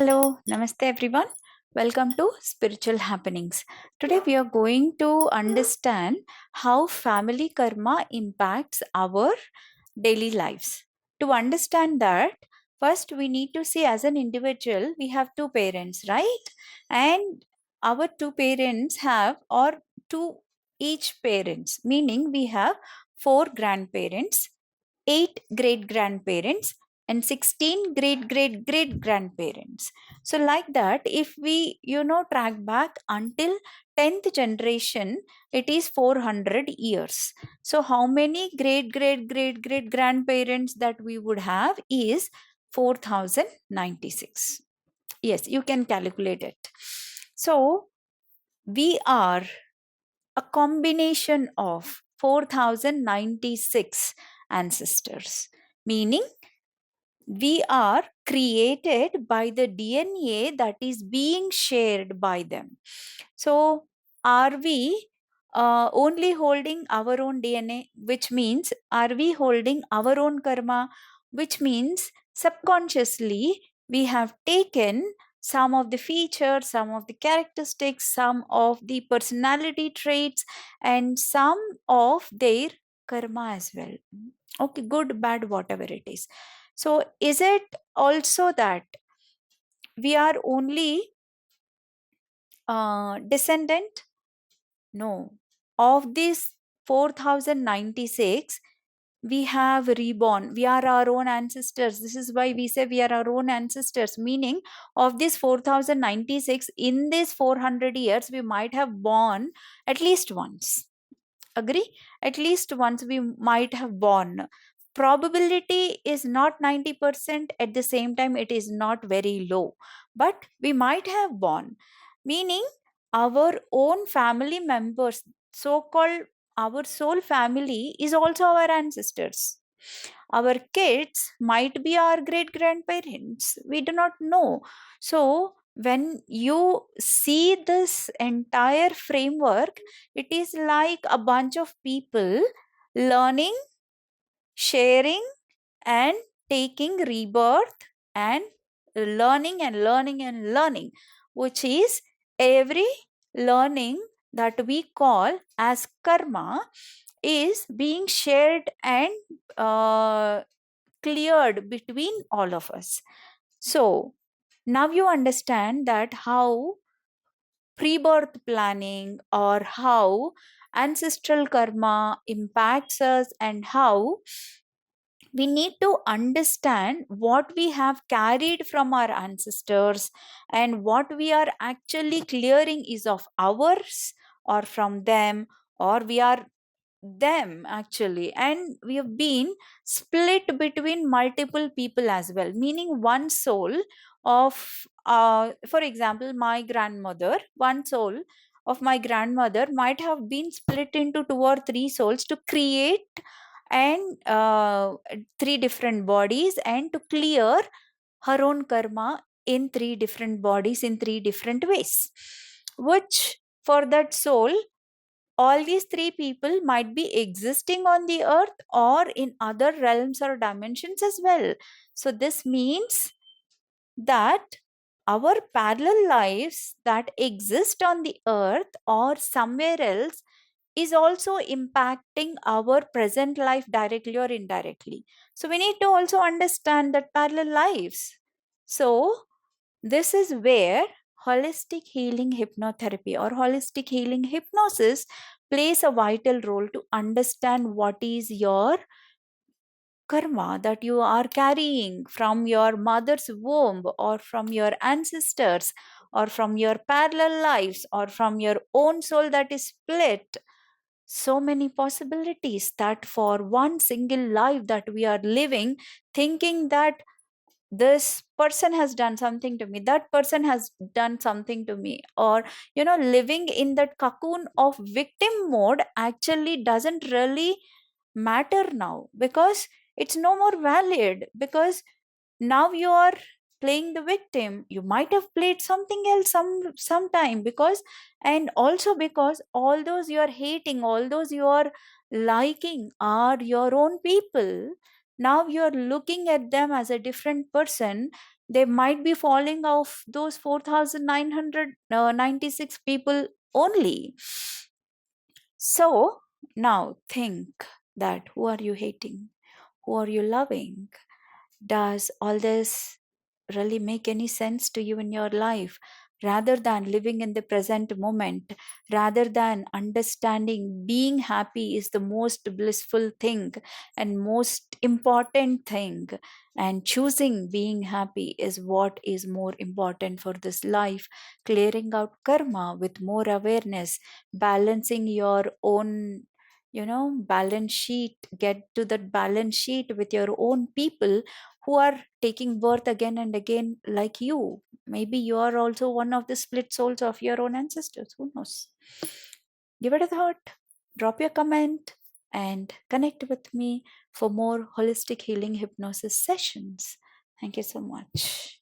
Hello, Namaste everyone. Welcome to Spiritual Happenings. Today we are going to understand how family karma impacts our daily lives. To understand that, first we need to see as an individual, we have two parents, right? And our two parents have, or two each parents, meaning we have four grandparents, eight great grandparents, and 16 great great great grandparents. So like that, if we track back until 10th generation, it is 400 years. So how many great great great great grandparents that we would have is 4096. Yes, you can calculate it. So we are a combination of 4096 ancestors, meaning we are created by the DNA that is being shared by them. So, are we only holding our own DNA, which means are we holding our own karma, which means subconsciously we have taken some of the features, some of the characteristics, some of the personality traits, and some of their karma as well. Okay, good, bad, whatever it is. So, is it also that we are only descendant? No. Of this 4096, we have reborn. We are our own ancestors. This is why we say we are our own ancestors. Meaning, of this 4096, in these 400 years, we might have born at least once. Agree? At least once we might have born. Probability is not 90%, at the same time, it is not very low. But we might have born. Meaning, our own family members, so called our soul family, is also our ancestors. Our kids might be our great grandparents. We do not know. So, when you see this entire framework, it is like a bunch of people learning, sharing, and taking rebirth and learning and learning and learning, which is every learning that we call as karma is being shared and cleared between all of us. So now you understand that how pre-birth planning or how ancestral karma impacts us, and how we need to understand what we have carried from our ancestors, and what we are actually clearing is of ours or from them, or we are them actually, and we have been split between multiple people as well, meaning one soul of for example, my grandmother, one soul of my grandmother might have been split into two or three souls to create and three different bodies, and to clear her own karma in three different bodies in three different ways, which for that soul, all these three people might be existing on the earth or in other realms or dimensions as well. So this means that our parallel lives that exist on the earth or somewhere else is also impacting our present life directly or indirectly. So we need to also understand that parallel lives. So this is where holistic healing hypnotherapy or holistic healing hypnosis plays a vital role to understand what is your karma that you are carrying from your mother's womb, or from your ancestors, or from your parallel lives, or from your own soul that is split. So many possibilities that for one single life that we are living, thinking that this person has done something to me, that person has done something to me, or living in that cocoon of victim mode actually doesn't really matter now, because it's no more valid, because now you are playing the victim. You might have played something else sometime, because and also because all those you are hating, all those you are liking are your own people. Now you are looking at them as a different person, They might be falling off those 4,996 people only. So now think that who are you hating? Who are you loving? Does all this really make any sense to you in your life? Rather than living in the present moment, rather than understanding being happy is the most blissful thing and most important thing, and choosing being happy is what is more important for this life, clearing out karma with more awareness, balancing your own balance sheet, get to that balance sheet with your own people who are taking birth again and again like you. Maybe you are also one of the split souls of your own ancestors. Who knows? Give it a thought, drop your comment, and connect with me for more holistic healing hypnosis sessions. Thank you so much.